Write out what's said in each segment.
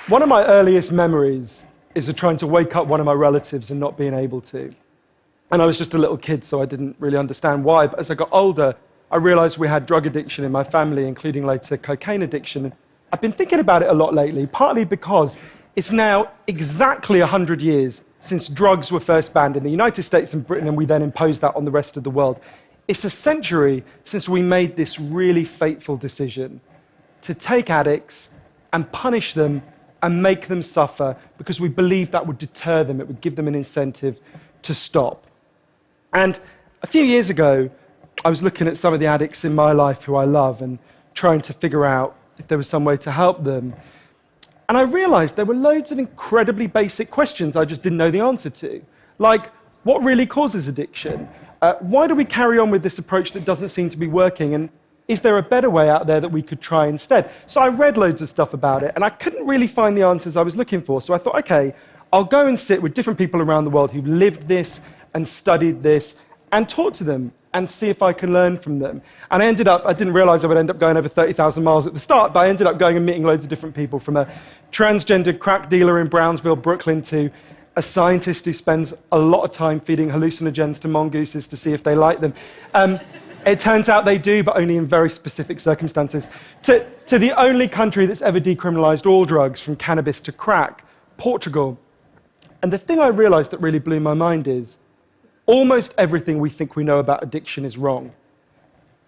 One of my earliest memories is of trying to wake up one of my relatives and not being able to. And I was just a little kid, so I didn't really understand why. But as I got older, I realized we had drug addiction in my family, including later cocaine addiction. I've been thinking about it a lot lately, partly because it's now exactly 100 years since drugs were first banned in the United States and Britain, and we then imposed that on the rest of the world. It's a century since we made this really fateful decision to take addicts and punish them and make them suffer because we believed that would deter them, it would give them an incentive to stop. And a few years ago, I was looking at some of the addicts in my life who I love and trying to figure out if there was some way to help them. And I realized there were loads of incredibly basic questions I just didn't know the answer to. Like, what really causes addiction? Why do we carry on with this approach that doesn't seem to be working? And is there a better way out there that we could try instead? So I read loads of stuff about it, and I couldn't really find the answers I was looking for. So I thought, okay, I'll go and sit with different people around the world who've lived this and studied this and talk to them and see if I can learn from them. And I didn't realize I would end up going over 30,000 miles at the start, but I ended up going and meeting loads of different people, from a transgender crack dealer in Brownsville, Brooklyn, to a scientist who spends a lot of time feeding hallucinogens to mongooses to see if they like them. It turns out they do, but only in very specific circumstances. To the only country that's ever decriminalized all drugs, from cannabis to crack, Portugal. And the thing I realized that really blew my mind is almost everything we think we know about addiction is wrong.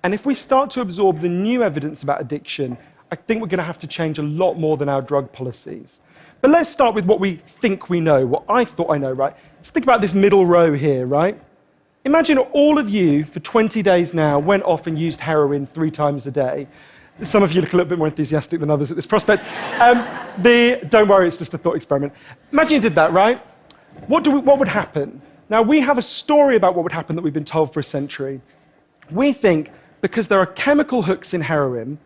And if we start to absorb the new evidence about addiction, I think we're going to have to change a lot more than our drug policies. But let's start with what we think we know, what I thought I know, right? Let's think about this middle row here, right? Imagine all of you, for 20 days now, went off and used heroin 3 times a day. Some of you look a little bit more enthusiastic than others at this prospect. Don't worry, it's just a thought experiment. Imagine you did that, right? What would happen? Now, we have a story about what would happen that we've been told for a century. We think because there are chemical hooks in heroin,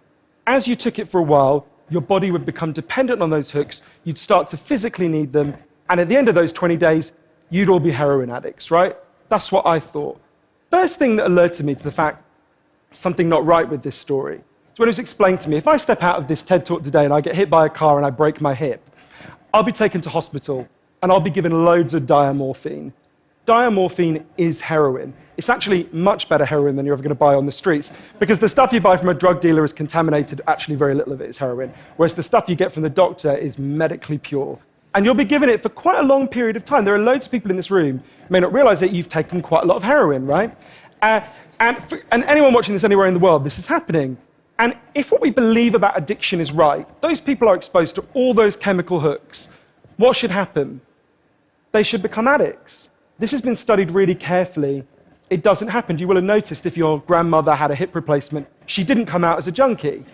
as you took it for a while, your body would become dependent on those hooks, you'd start to physically need them, and at the end of those 20 days, you'd all be heroin addicts, right? That's what I thought. First thing that alerted me to the fact something not right with this story is when it was explained to me, if I step out of this TED Talk today and I get hit by a car and I break my hip, I'll be taken to hospital and I'll be given loads of diamorphine. Diamorphine is heroin. It's actually much better heroin than you're ever going to buy on the streets, because the stuff you buy from a drug dealer is contaminated, actually very little of it is heroin, whereas the stuff you get from the doctor is medically pure. And you'll be given it for quite a long period of time. There are loads of people in this room who may not realize that you've taken quite a lot of heroin, right? And anyone watching this anywhere in the world, this is happening. And if what we believe about addiction is right, those people are exposed to all those chemical hooks. What should happen? They should become addicts. This has been studied really carefully. It doesn't happen. You will have noticed if your grandmother had a hip replacement, she didn't come out as a junkie.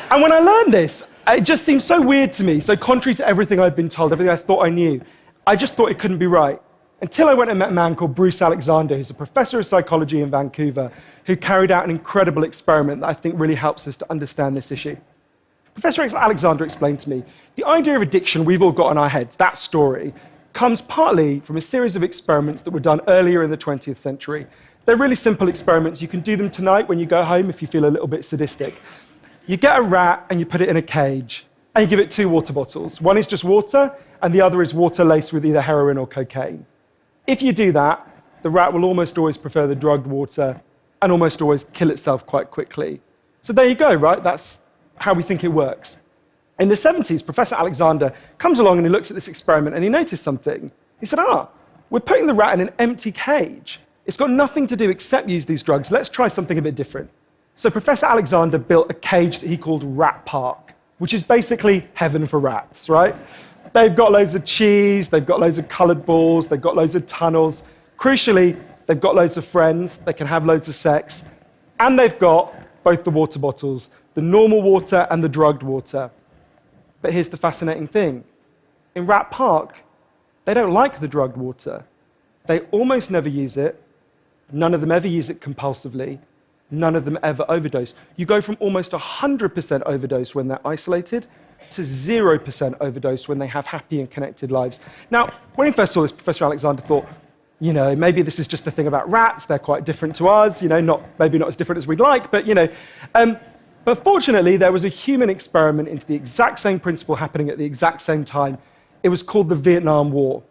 And when I learned this, it just seemed so weird to me, so contrary to everything I'd been told, everything I thought I knew. I just thought it couldn't be right. Until I went and met a man called Bruce Alexander, who's a professor of psychology in Vancouver, who carried out an incredible experiment that I think really helps us to understand this issue. Professor Alexander explained to me, the idea of addiction we've all got in our heads, that story, comes partly from a series of experiments that were done earlier in the 20th century. They're really simple experiments. You can do them tonight when you go home if you feel a little bit sadistic. You get a rat and you put it in a cage, and you give it 2 water bottles. One is just water, and the other is water laced with either heroin or cocaine. If you do that, the rat will almost always prefer the drugged water and almost always kill itself quite quickly. So there you go, right? That's how we think it works. In the 70s, Professor Alexander comes along and he looks at this experiment and he noticed something. He said, we're putting the rat in an empty cage. It's got nothing to do except use these drugs. Let's try something a bit different. So Professor Alexander built a cage that he called Rat Park, which is basically heaven for rats, right? They've got loads of cheese, they've got loads of colored balls, they've got loads of tunnels. Crucially, they've got loads of friends, they can have loads of sex, and they've got both the water bottles, the normal water and the drugged water. But here's the fascinating thing. In Rat Park, they don't like the drugged water. They almost never use it. None of them ever use it compulsively. None of them ever overdose. You go from almost 100% overdose when they're isolated to 0% overdose when they have happy and connected lives. Now, when he first saw this, Professor Alexander thought, maybe this is just a thing about rats. They're quite different to us, maybe not as different as we'd like, but, But fortunately, there was a human experiment into the exact same principle happening at the exact same time. It was called the Vietnam War.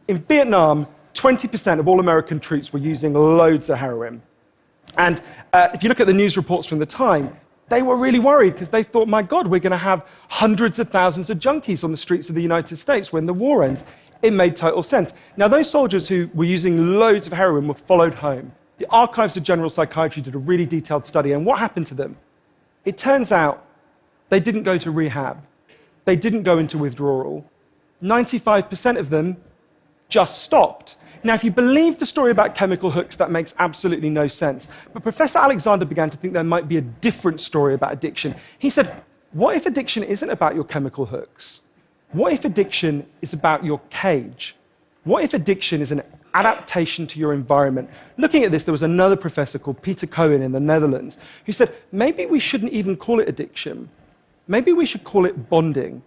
In Vietnam, 20% of all American troops were using loads of heroin. And if you look at the news reports from the time, they were really worried because they thought, my God, we're going to have hundreds of thousands of junkies on the streets of the United States when the war ends. It made total sense. Now, those soldiers who were using loads of heroin were followed home. The Archives of General Psychiatry did a really detailed study, and what happened to them? It turns out they didn't go to rehab. They didn't go into withdrawal. 95% of them just stopped. Now, if you believe the story about chemical hooks, that makes absolutely no sense. But Professor Alexander began to think there might be a different story about addiction. He said, what if addiction isn't about your chemical hooks? What if addiction is about your cage? What if addiction is an adaptation to your environment? Looking at this, there was another professor called Peter Cohen in the Netherlands who said, maybe we shouldn't even call it addiction. Maybe we should call it bonding.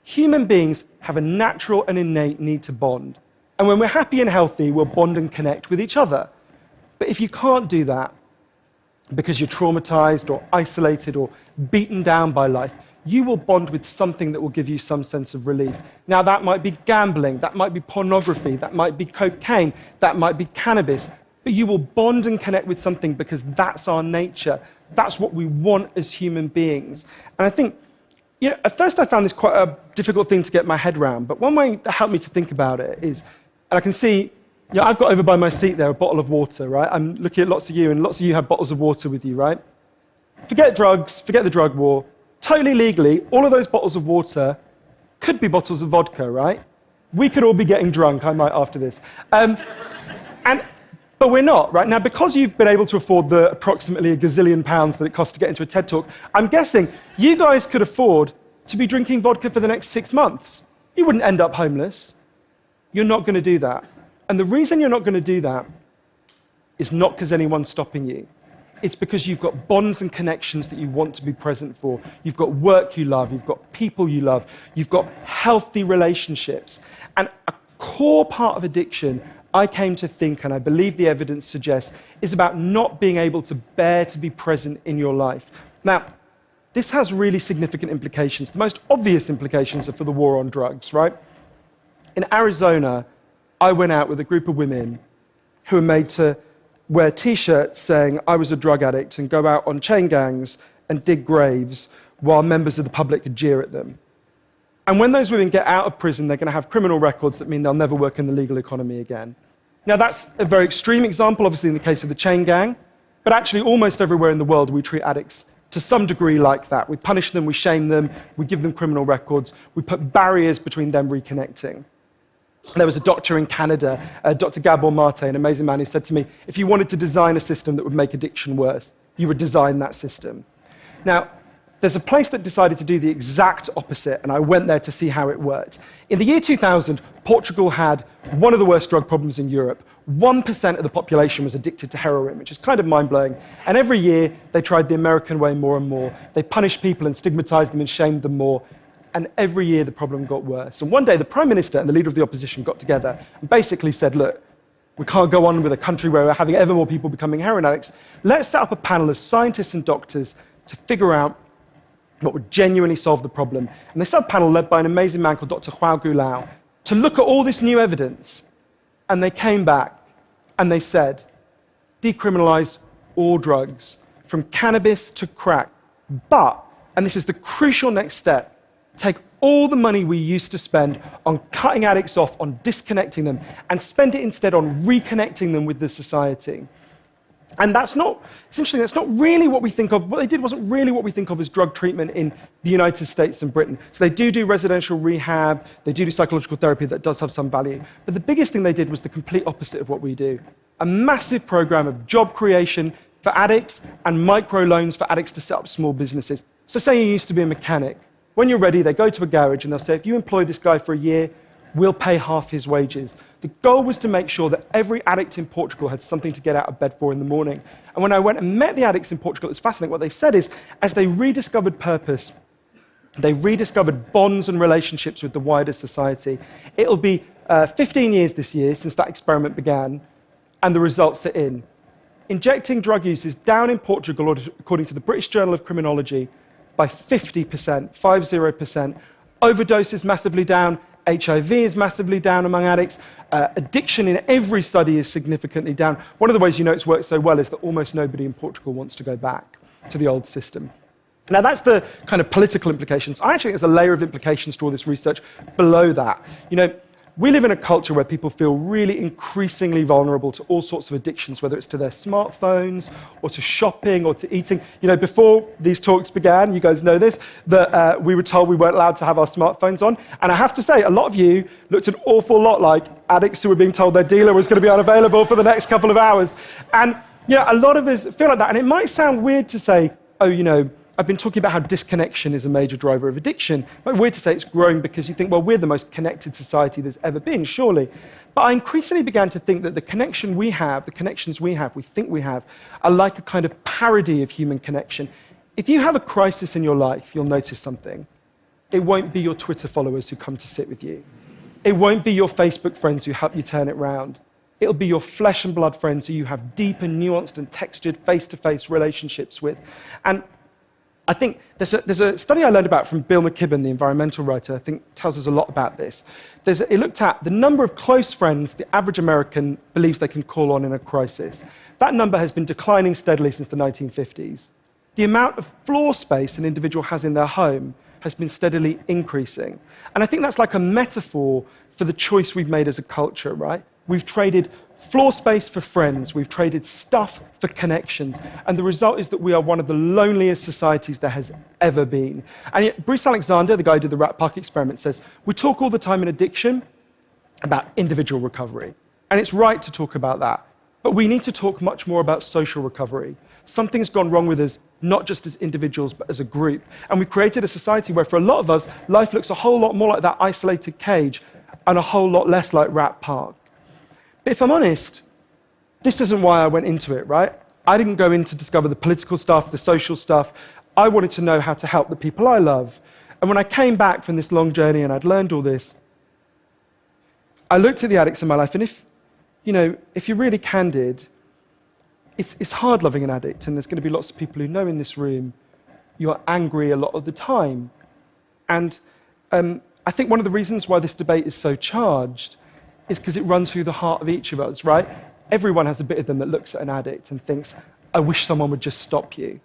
Human beings have a natural and innate need to bond. And when we're happy and healthy, we'll bond and connect with each other. But if you can't do that because you're traumatized or isolated or beaten down by life, you will bond with something that will give you some sense of relief. Now, that might be gambling, that might be pornography, that might be cocaine, that might be cannabis, but you will bond and connect with something because that's our nature. That's what we want as human beings. And I think, at first I found this quite a difficult thing to get my head around, but one way that helped me to think about it is, and I can see, I've got over by my seat there a bottle of water, right? I'm looking at lots of you, and lots of you have bottles of water with you, right? Forget drugs, forget the drug war. Totally legally, all of those bottles of water could be bottles of vodka, right? We could all be getting drunk, I might after this. But we're not, right? Now, because you've been able to afford the approximately a gazillion pounds that it costs to get into a TED Talk, I'm guessing you guys could afford to be drinking vodka for the next 6 months. You wouldn't end up homeless. You're not going to do that. And the reason you're not going to do that is not because anyone's stopping you. It's because you've got bonds and connections that you want to be present for. You've got work you love. You've got people you love. You've got healthy relationships. And a core part of addiction, I came to think, and I believe the evidence suggests, is about not being able to bear to be present in your life. Now, this has really significant implications. The most obvious implications are for the war on drugs, right? In Arizona, I went out with a group of women who were made to wear T-shirts saying I was a drug addict and go out on chain gangs and dig graves while members of the public could jeer at them. And when those women get out of prison, they're going to have criminal records that mean they'll never work in the legal economy again. Now, that's a very extreme example, obviously, in the case of the chain gang, but actually almost everywhere in the world we treat addicts to some degree like that. We punish them, we shame them, we give them criminal records, we put barriers between them reconnecting. There was a doctor in Canada, Dr. Gabor Mate, an amazing man, who said to me, if you wanted to design a system that would make addiction worse, you would design that system. Now, there's a place that decided to do the exact opposite, and I went there to see how it worked. In the year 2000, Portugal had one of the worst drug problems in Europe. 1% of the population was addicted to heroin, which is kind of mind-blowing. And every year, they tried the American way more and more. They punished people and stigmatized them and shamed them more. And every year, the problem got worse. And one day, the Prime Minister and the leader of the opposition got together and basically said, look, we can't go on with a country where we're having ever more people becoming heroin addicts. Let's set up a panel of scientists and doctors to figure out what would genuinely solve the problem. And they set up a panel led by an amazing man called Dr. Joao Gulao to look at all this new evidence. And they came back and they said, decriminalize all drugs, from cannabis to crack. But, and this is the crucial next step, take all the money we used to spend on cutting addicts off, on disconnecting them, and spend it instead on reconnecting them with the society. And that's not really what we think of. What they did wasn't really what we think of as drug treatment in the United States and Britain. So they do residential rehab, they do psychological therapy that does have some value. But the biggest thing they did was the complete opposite of what we do. A massive program of job creation for addicts and microloans for addicts to set up small businesses. So say you used to be a mechanic. When you're ready, they go to a garage and they'll say, if you employ this guy for a year, we'll pay half his wages. The goal was to make sure that every addict in Portugal had something to get out of bed for in the morning. And when I went and met the addicts in Portugal, it's fascinating. What they said is, as they rediscovered purpose, they rediscovered bonds and relationships with the wider society. It'll be 15 years this year since that experiment began, and the results are in. injecting drug use is down in Portugal, according to the British Journal of Criminology, by 50%, 50%. Overdose is massively down. HIV is massively down among addicts. Addiction in every study is significantly down. One of the ways you know it's worked so well is that almost nobody in Portugal wants to go back to the old system. Now, that's the kind of political implications. I actually think there's a layer of implications to all this research below that. You know, we live in a culture where people feel really increasingly vulnerable to all sorts of addictions, whether it's to their smartphones or to shopping or to eating. You know, before these talks began, you guys know this, that we were told we weren't allowed to have our smartphones on. And I have to say, a lot of you looked an awful lot like addicts who were being told their dealer was going to be unavailable for the next couple of hours. And, you know, a lot of us feel like that. And it might sound weird to say, oh, you know, I've been talking about how disconnection is a major driver of addiction. It might be weird to say it's growing because you think, well, we're the most connected society there's ever been, surely. But I increasingly began to think that the connections we have, we think we have, are like a kind of parody of human connection. If you have a crisis in your life, you'll notice something. It won't be your Twitter followers who come to sit with you. It won't be your Facebook friends who help you turn it round. It'll be your flesh and blood friends who you have deep and nuanced and textured face-to-face relationships with. And I think there's a study I learned about from Bill McKibben, the environmental writer, I think tells us a lot about this. It looked at the number of close friends the average American believes they can call on in a crisis. That number has been declining steadily since the 1950s. The amount of floor space an individual has in their home has been steadily increasing. And I think that's like a metaphor for the choice we've made as a culture, right? We've traded floor space for friends, we've traded stuff for connections, and the result is that we are one of the loneliest societies there has ever been. And yet, Bruce Alexander, the guy who did the Rat Park experiment, says, we talk all the time in addiction about individual recovery, and it's right to talk about that, but we need to talk much more about social recovery. Something's gone wrong with us, not just as individuals, but as a group, and we've created a society where, for a lot of us, life looks a whole lot more like that isolated cage and a whole lot less like Rat Park. But if I'm honest, this isn't why I went into it, right? I didn't go in to discover the political stuff, the social stuff. I wanted to know how to help the people I love. And when I came back from this long journey and I'd learned all this, I looked at the addicts in my life, and if you're really candid, it's hard loving an addict, and there's going to be lots of people who know in this room you're angry a lot of the time. And I think one of the reasons why this debate is so charged is because it runs through the heart of each of us, right? Everyone has a bit of them that looks at an addict and thinks, I wish someone would just stop you.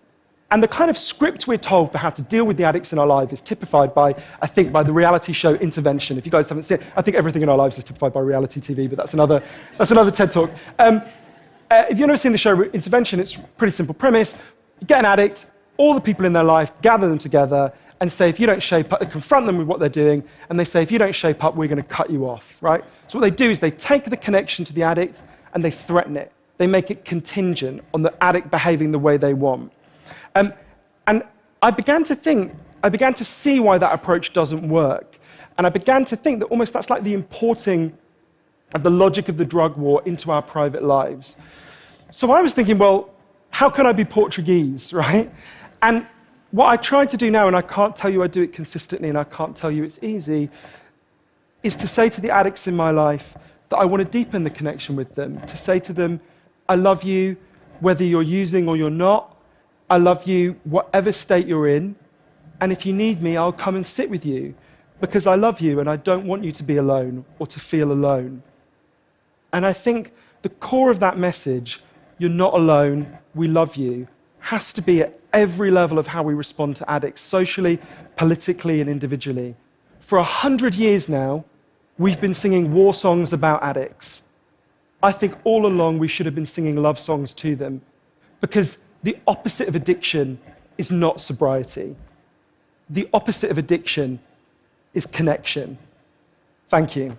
And the kind of script we're told for how to deal with the addicts in our life is typified by, I think, by the reality show Intervention. If you guys haven't seen it, I think everything in our lives is typified by reality TV, but that's another TED Talk. If you've never seen the show Intervention, it's a pretty simple premise. You get an addict, all the people in their life, gather them together, and say, if you don't shape up, they confront them with what they're doing, and they say, if you don't shape up, we're going to cut you off, right? So what they do is they take the connection to the addict and they threaten it. They make it contingent on the addict behaving the way they want. And I began to see why that approach doesn't work. And I began to think that almost that's like the importing of the logic of the drug war into our private lives. So I was thinking, well, how can I be Portuguese, right? And what I try to do now, and I can't tell you I do it consistently, and I can't tell you it's easy, is to say to the addicts in my life that I want to deepen the connection with them, to say to them, I love you whether you're using or you're not. I love you whatever state you're in, and if you need me, I'll come and sit with you, because I love you and I don't want you to be alone or to feel alone. And I think the core of that message, you're not alone, we love you, has to be at every level of how we respond to addicts, socially, politically, and individually. For 100 years now, we've been singing war songs about addicts. I think all along we should have been singing love songs to them, because the opposite of addiction is not sobriety. The opposite of addiction is connection. Thank you.